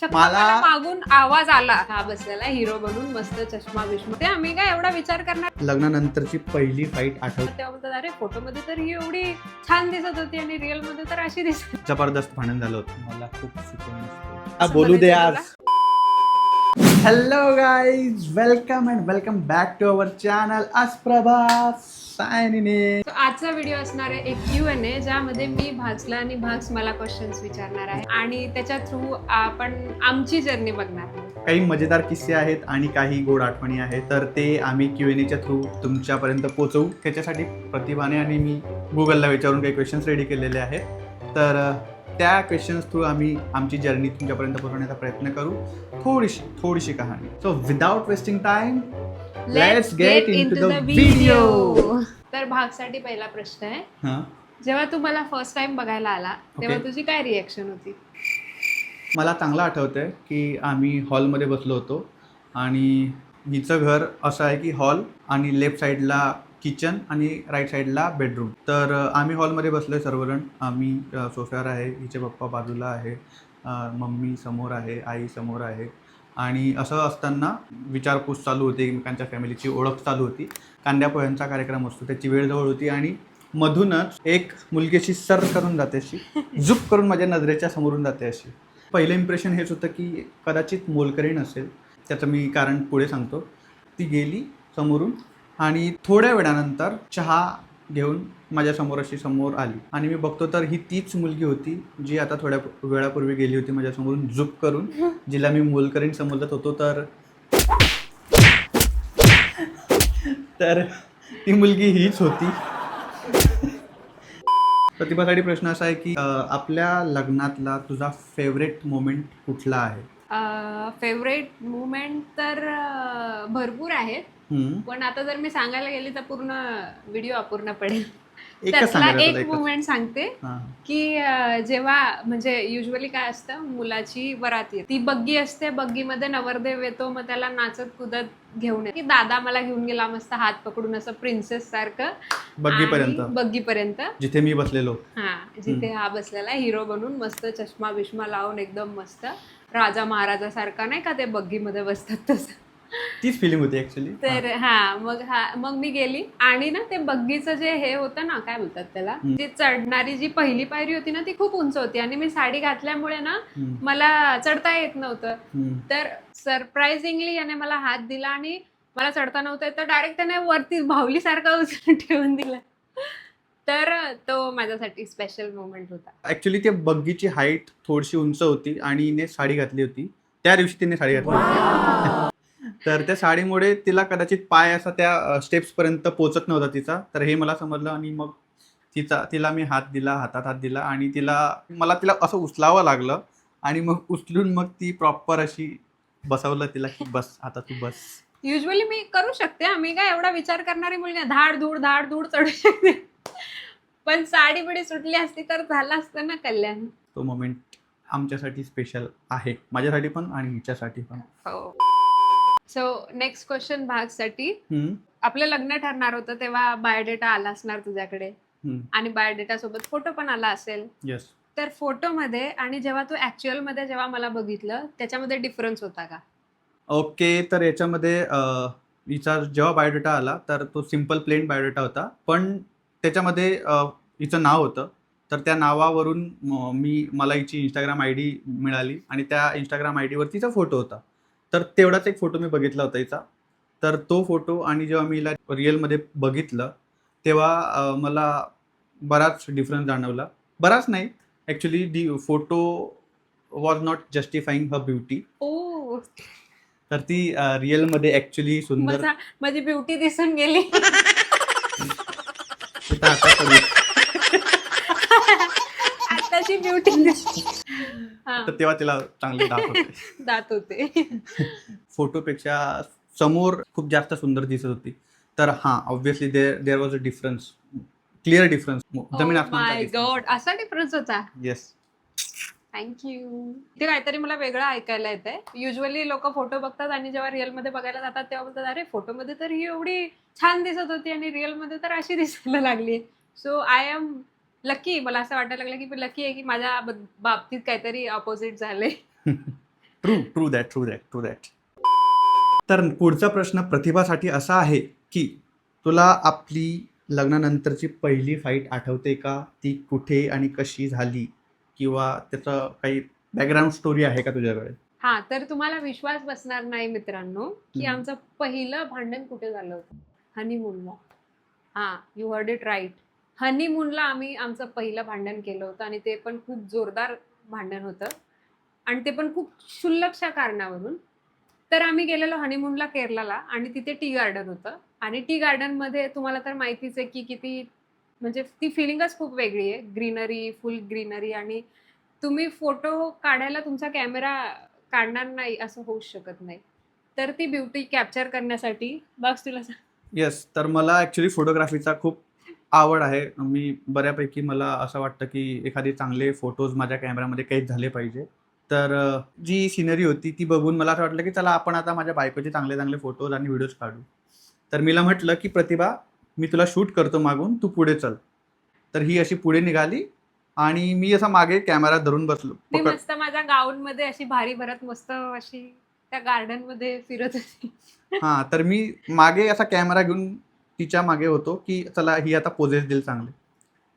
मला मागून आवाज आला, हा बसलेला हिरो बनून मस्त चष्मा बिष्मा, ते आम्ही काय एवढा विचार करणार. लग्नानंतरची पहिली फाईट आठवते. तेव्हा बोलतात अरे फोटो मध्ये तर ही एवढी छान दिसत होती आणि रिअल मध्ये तर अशी दिसत. जबरदस्त भांडण झालं होतं. मला खूप सुकून असं बोलू दे म्हणायचं आज. Hello guys, welcome and welcome back to our channel अस्प्रभास सायनिंग इन. So, आजचा व्हिडिओ असणार आहे एक Q&A, ज्यामध्ये मी भाग्सला आणि भाग्स मला क्वेश्चन्स विचारणार आहे आणि त्याच्या थ्रू आपण आमची जर्नी बघणार. काही मजेदार किस्से आहेत आणि काही गोड आठवणी आहेत, तर ते आम्ही Q&Aच्या थ्रू तुमच्यापर्यंत पोहोचवू. त्याच्यासाठी प्रतिभाने आणि मी गुगलला विचारून काही क्वेश्चन्स रेडी केलेले आहेत. तर त्या क्वेश्चन्स थ्रू आम्ही आमची जर्नी तुमच्यापर्यंत पोहोचवण्याचा प्रयत्न करू. थोडीशी कहाणी. So without wasting time, let's get into the video. तर भागसाठी पहिला प्रश्न आहे, हां, जेव्हा तू मला फर्स्ट टाइम बघायला आला तेव्हा तुझी काय रिएक्शन होती? मला चांगलं आठवतंय की आम्ही हॉलमध्ये बसलो होतो आणि हिचं घर असं आहे की हॉल आणि लेफ्ट साईडला किचन आणि राईट साईडला बेडरूम. तर आम्ही हॉलमध्ये बसलो आहे सर्वजण. आम्ही सोफ्यावर आहे, हिचे पप्पा बाजूला आहे, मम्मी समोर आहे, आई समोर आहे. आणि असं असताना विचारपूस चालू होती, एकमेकांच्या फॅमिलीची ओळख चालू होती. कांद्या पोह्यांचा कार्यक्रम असतो, त्याची वेळ जवळ होती आणि मधूनच एक मुलगी अशी सर करून जाते, अशी झुक करून माझ्या नजरेच्या समोरून जाते अशी. पहिलं इम्प्रेशन हेच होतं की कदाचित मोलकरीण असेल. त्याचं मी कारण पुढे सांगतो. ती गेली समोरून आणि थोड्या वेळानंतर चहा घेऊन माझ्यासमोर अशी समोर आली आणि मी बघतो तर ही तीच मुलगी होती जी आता थोड्या वेळापूर्वी गेली होती माझ्यासमोरून झुक करून, जिला मी मोलकरीण समजत होतो. तर ती मुलगी हीच होती. प्रतिभासाठी प्रश्न असा आहे की आपल्या लग्नातला तुझा फेवरेट मोमेंट कुठला आहे? फेवरेट मुवमेंट तर भरपूर आहेत, पण आता जर मी सांगायला गेली तर पूर्ण व्हिडिओ अपूर्ण पडेल. एकच त्यातला सांगायला एक तुला, एकच. मुवमेंट सांगते हां. की जेव्हा म्हणजे युजली काय असतं, मुलाची वरात येते, ती बग्गी असते, बग्गीमध्ये नवरदेव येतो, मग त्याला नाचत कुदत घेऊन येते. की दादा मला घेऊन गेला मस्त हात पकडून असं प्रिन्सेस सारखं बग्गीपर्यंत, जिथे मी बसलेलो. हा, जिथे हा बसलेला हिरो बनून मस्त चष्मा बिष्मा लावून एकदम मस्त राजा महाराजा सारखा, नाही का ते बग्गीमध्ये बसतात तसं. तीच फिलिंग होती ऍक्च्युली. तर मग मी गेली आणि ना ते बग्गीचं जे हे होतं ना, काय बोलतात त्याला, जी चढणारी जी पहिली पायरी होती ना, ती खूप उंच होती आणि मी साडी घातल्यामुळे ना मला चढता येत नव्हतं. तर सरप्राइझिंगली याने मला हात दिला आणि मला चढता नव्हतं येत, तर डायरेक्ट त्याने वरती भावली सारखा उचलून ठेवून दिला. तर तो माझ्यासाठी स्पेशल मोमेंट होता. ऍक्च्युली ते बग्गीची हाईट थोडीशी उंच होती आणि हिने साडी घातली होती. त्या दिवशी तिने साडी घातली होती. तर त्या साडीमुळे तिला कदाचित पाय असा त्या स्टेप्स पर्यंत पोहोचत नव्हता तिचा. तर हे मला समजलं आणि मग तिला मी हातात हात दिला आणि मला तिला असं उचलावं लागलं आणि मग उचलून मग ती प्रॉपर अशी बसवलं तिला की बस आता तू बस. युजली मी करू शकते, आम्ही काय एवढा विचार करणारी मुलगी, धाड धूड चढू शकते, पण साडी बिडी सुटली असती तर झालं असतं ना कल्याण. तो मोमेंट आमच्यासाठी स्पेशल आहे, माझ्यासाठी पण आणि हिच्यासाठी पण. हो. सो नेक्स्ट क्वेश्चन भागसाठी. आपलं लग्न ठरणार होतं तेव्हा बायोडेटा आला असणार तुझ्याकडे आणि बायोडेटा सोबत फोटो पण आला असेल. येस. तर फोटोमध्ये आणि जेव्हा तू ऍक्च्युअल मध्ये जेव्हा मला बघितलं त्याच्यामध्ये डिफरन्स होता का? ओके, तर याच्यामध्ये हिचा जेव्हा बायोडेटा आला तर तो सिम्पल प्लेन बायोडेटा होता, पण त्याच्यामध्ये हिचं नाव होतं. तर त्या नावावरून मला हिची इंस्टाग्राम आय डी मिळाली आणि त्या इंस्टाग्राम आय डीवर तिचा फोटो होता. तर तेवढाच एक फोटो मी बघितला होता हिचा. तर तो फोटो आणि जेव्हा मी हिला रिअलमध्ये बघितलं तेव्हा मला बराच डिफरन्स जाणवला. बराच नाही actually, photo was not justifying her beauty. ओ, तर ती रिअलमध्ये ॲक्च्युली सुंदर. माझी ब्युटी दिसून गेली. आताची ब्युटी तर तेव्हा तिला चांगले दात होते. फोटोपेक्षा समोर खूप जास्त सुंदर दिसत होती. तर हां, obviously there was a difference, clear difference, जमीन आसमानचा डिफरन्स. गॉड, असा डिफरन्स होता. येस. थँक्यू. ते काहीतरी मला वेगळं ऐकायला येतंय. युजली लोक फोटो बघतात आणि जेव्हा रिअल मध्ये बघायला जातात तेव्हा बोलतात अरे फोटोमध्ये तर ही एवढी छान दिसत होती आणि रिअल मध्ये तर अशी दिसायला लागली. So I am lucky. मला असं वाटायला लागलं की लकी आहे की माझ्या बाबतीत काहीतरी अपोजिट झाले. True that. तर पुढचा प्रश्न प्रतिभासाठी असा आहे की तुला आपली लग्नानंतरची पहिली फाईट आठवते का? ती कुठे आणि कशी झाली? किंवा त्याचं काही बॅकग्राऊंड स्टोरी आहे का तुझ्याकडे? हा, तर तुम्हाला विश्वास बसणार नाही मित्रांनो की हम्म. आमचं पहिलं भांडण कुठे झालं होतं? हनीमूनला. हा, यू हर्ड इट राईट. हनीमूनला आम्ही आमचं पहिलं भांडण केलं होतं आणि ते पण खूप जोरदार भांडण होतं आणि ते पण खूप क्षुल्लकशा कारणावरून. तर आम्ही गेलेलो हनीमूनला केरलाला आणि तिथे टी गार्डन होतं आणि टी गार्डनमध्ये तुम्हाला तर माहितीच आहे की किती म्हणजे ती फिलिंगच खूप वेगळी आहे. ग्रीनरी, फुल ग्रीनरी आणि तुम्ही फोटो काढायला तुमचा कॅमेरा काढणार नाही असं होऊच शकत नाही. तर ती ब्युटी कॅप्चर करण्यासाठी बघ तुला येस, तर मला ॲक्च्युली फोटोग्राफीचा खूप आवड आहे. मी बऱ्यापैकी मला असं वाटतं की एखादे चांगले फोटोज माझ्या कॅमेरामध्ये कैद झाले पाहिजे. तर जी सिनरी होती ती बघून मला असं वाटलं की चला आपण आता माझ्या बायकोचे चांगले चांगले फोटोज आणि व्हिडिओज काढू. तर मीला म्हटलं की प्रतिभा, मी तुला शूट करतो मागून, तू पुढे चल. तर ही अशी पुढे निघाली आणि मी असा मागे कॅमेरा धरून बसलो. मी मस्त माझ्या गाऊन मध्ये अशी भारी भरत मस्त अशी त्या गार्डन मध्ये फिरत होती. हां, तर मी मागे असा कॅमेरा घेऊन तिच्या मागे होतो की चला ही आता पोजेस देईल चांगले.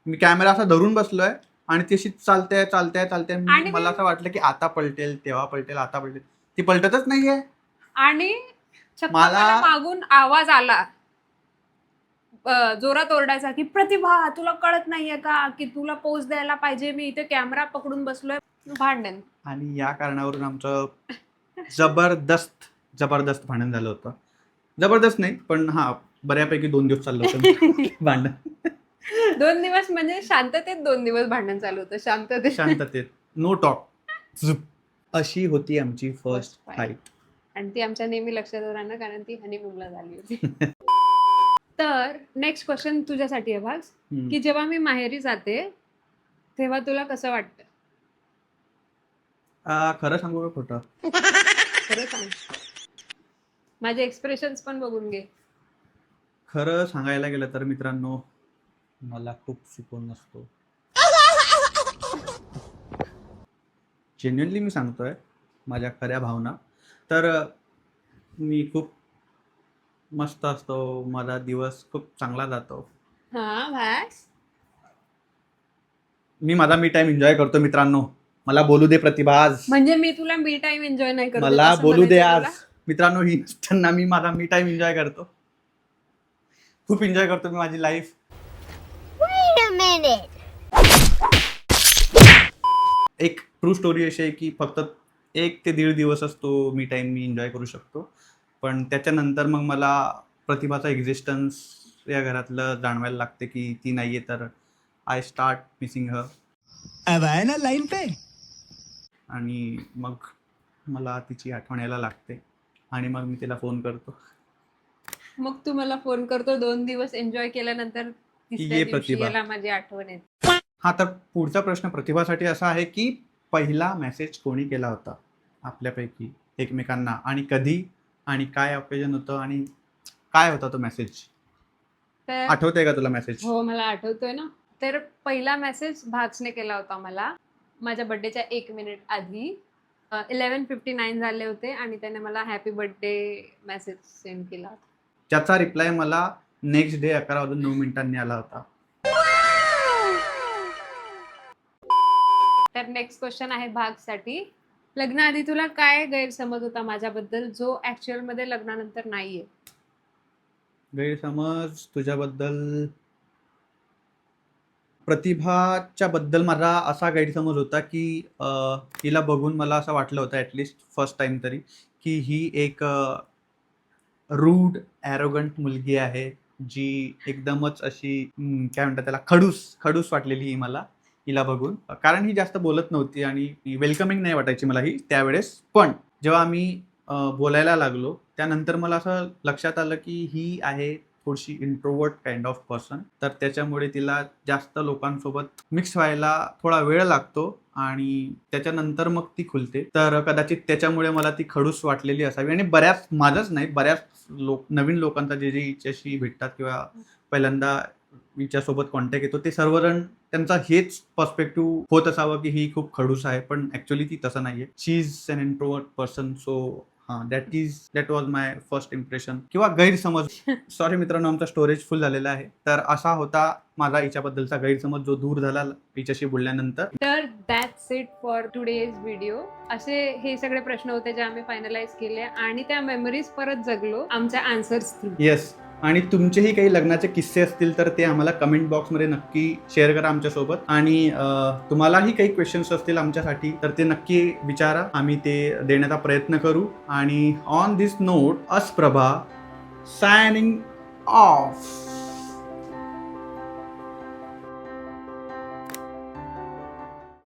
मी कॅमेरा असा धरून बसलोय आणि ती अशी चालते. आणि मला असं वाटलं की आता पलटेल, तेव्हा पलटेल, आता पलटेल. ती पलटतच नाहीये. आणि चक्क मला- मला मागून आवाज आला जोरात ओरडायचा की प्रतिभा तुला कळत नाहीये का की तुला पोज द्यायला पाहिजे, मी इथे कॅमेरा पकडून बसलोय. भांडण. आणि या कारणावरून आमचं जबरदस्त भांडण झालं होतं. जबरदस्त नाही, पण हां, बऱ्यापैकी 2 दिवस चाललं होतं भांडण. 2 दिवस म्हणजे शांततेत 2 दिवस भांडण चालू होतं. शांततेत. No talk. अशी होती आमची फर्स्ट First फाईट. आणि ती आमच्या नेहमी लक्षात राहणार कारण ती हनीमूनला झाली होती. तर नेक्स्ट क्वेश्चन तुझ्यासाठी आहे भाग, की जेव्हा मी माहेरी जाते तेव्हा तुला कसं वाटतं? खरं सांगू का खोटं? खरं सांग. माझे एक्सप्रेशन्स पण बघून घे. खरं सांगायला गेलं तर मित्रांनो, मला खूप सुकून नसतो. जेन्युइनली मी सांगतोय माझ्या खऱ्या भावना. तर मी खूप मस्त असतो, माझा दिवस खूप चांगला जातो. हा भाग. मी माझा मी टाइम एन्जॉय करतो मित्रांनो. मला बोलू दे प्रतिभा आज. म्हणजे मी तुला मी टाइम एन्जॉय नाही करत मला असं बोलू दे म्हणायचं आज तुला? मित्रांनो. ही नसताना मी माझा मी टाइम एन्जॉय करतो. खूप एन्जॉय करतो मी माझी लाईफ. Wait a minute. एक ट्रू स्टोरी अशी आहे की फक्त 1 ते 1.5 दिवसच तो मी टाइम मी एन्जॉय करू शकतो. पण त्याच्यानंतर मग मला प्रतिभाचा एक्झिस्टन्स या घरातलं जाणवायला लागते की ती नाहीये, तर आय स्टार्ट मिसिंग हर. अब आए ना लाइन पे. आणि मग मला तिची आठवण यायला लागते आणि मग मी तिला फोन करतो. मग तू मला फोन करतो 2 दिवस एन्जॉय केल्यानंतर तिसऱ्या ये दिवशी प्रतिभा. याला माझी आठवण येते. हा, तर पुढचा प्रश्न प्रतिभासाठी असा आहे की पहिला मेसेज कोणी केला होता आपल्यापैकी एकमेकांना आणि कधी आणि काय ऑकेजन होतं आणि काय होता तो मेसेज? तर आठवतंय का तुला मेसेज? हो, मला आठवतोय ना. तर पहिला मेसेज भाग्सने केला होता मला माझ्या बर्थडेच्या 1 मिनिट आधी. 11:59 झाले होते आणि त्याने मला हॅपी बर्थडे मेसेज सेंड केला होता. ज्याचा रिप्लाय मला नेक्स्ट डे 11:09 आला होता. तर नेक्स्ट क्वेश्चन आहे भागसाठी. लग्नाआधी तुला काय गैरसमज होता माझ्याबद्दल जो ऍक्च्युअल मध्ये लग्नानंतर नाहीये? गैरसमज तुझ्याबद्दल, प्रतिभाच्या बद्दल माझा असा गैरसमज होता की हिला बघून मला असं वाटलं होतं ॲटलिस्ट फर्स्ट टाइम तरी की ही एक रूड ॲरोगंट मुलगी आहे, जी एकदमच अशी काय म्हणतात त्याला, खडूस वाटलेली ही मला हिला बघून. कारण ही जास्त बोलत नव्हती आणि वेलकमिंग नाही वाटायची मला ही त्यावेळेस. पण जेव्हा आम्ही बोलायला लागलो त्यानंतर मला असं लक्षात आलं की ही आहे थोडीशी इंट्रोवर्ट काइंड ऑफ पर्सन. तर त्याच्यामुळे तिला जास्त लोकांसोबत मिक्स व्हायला थोडा वेळ लागतो आणि त्याच्यानंतर मग ती खुलते. तर कदाचित त्याच्यामुळे मला ती खडूस वाटलेली असावी आणि माझंच नाही, बऱ्याच नवीन लोकांचा जे हिच्याशी भेटतात किंवा पहिल्यांदा हिच्यासोबत कॉन्टॅक्ट येतो ते सर्वजण त्यांचा हेच पर्स्पेक्टिव्ह होत असावं की ही खूप खडूस आहे, पण ऍक्च्युअली ती तसं नाहीये. She is an introvert person. So that was my first impression किंवा गैरसमज. सॉरी मित्रांनो, आमचा स्टोरेज फुल झालेला आहे. तर असा होता माझा हिच्याबद्दलचा गैरसमज जो दूर झाला हिच्याशी बोलल्यानंतर. तर that's it for today's video. असे हे सगळे प्रश्न होते जे आम्ही फायनलाइज केले आणि त्या मेमरीज परत जगलो आमच्या आन्सर्स थ्रू. येस, आणि तुमचेही काही लग्नाचे किस्से असतील तर ते आम्हाला कमेंट बॉक्समध्ये नक्की शेअर करा आमच्यासोबत. आणि तुम्हालाही काही क्वेश्चन्स असतील आमच्यासाठी तर ते नक्की विचारा, आम्ही ते देण्याचा प्रयत्न करू. आणि on this note, Asprabha signing of.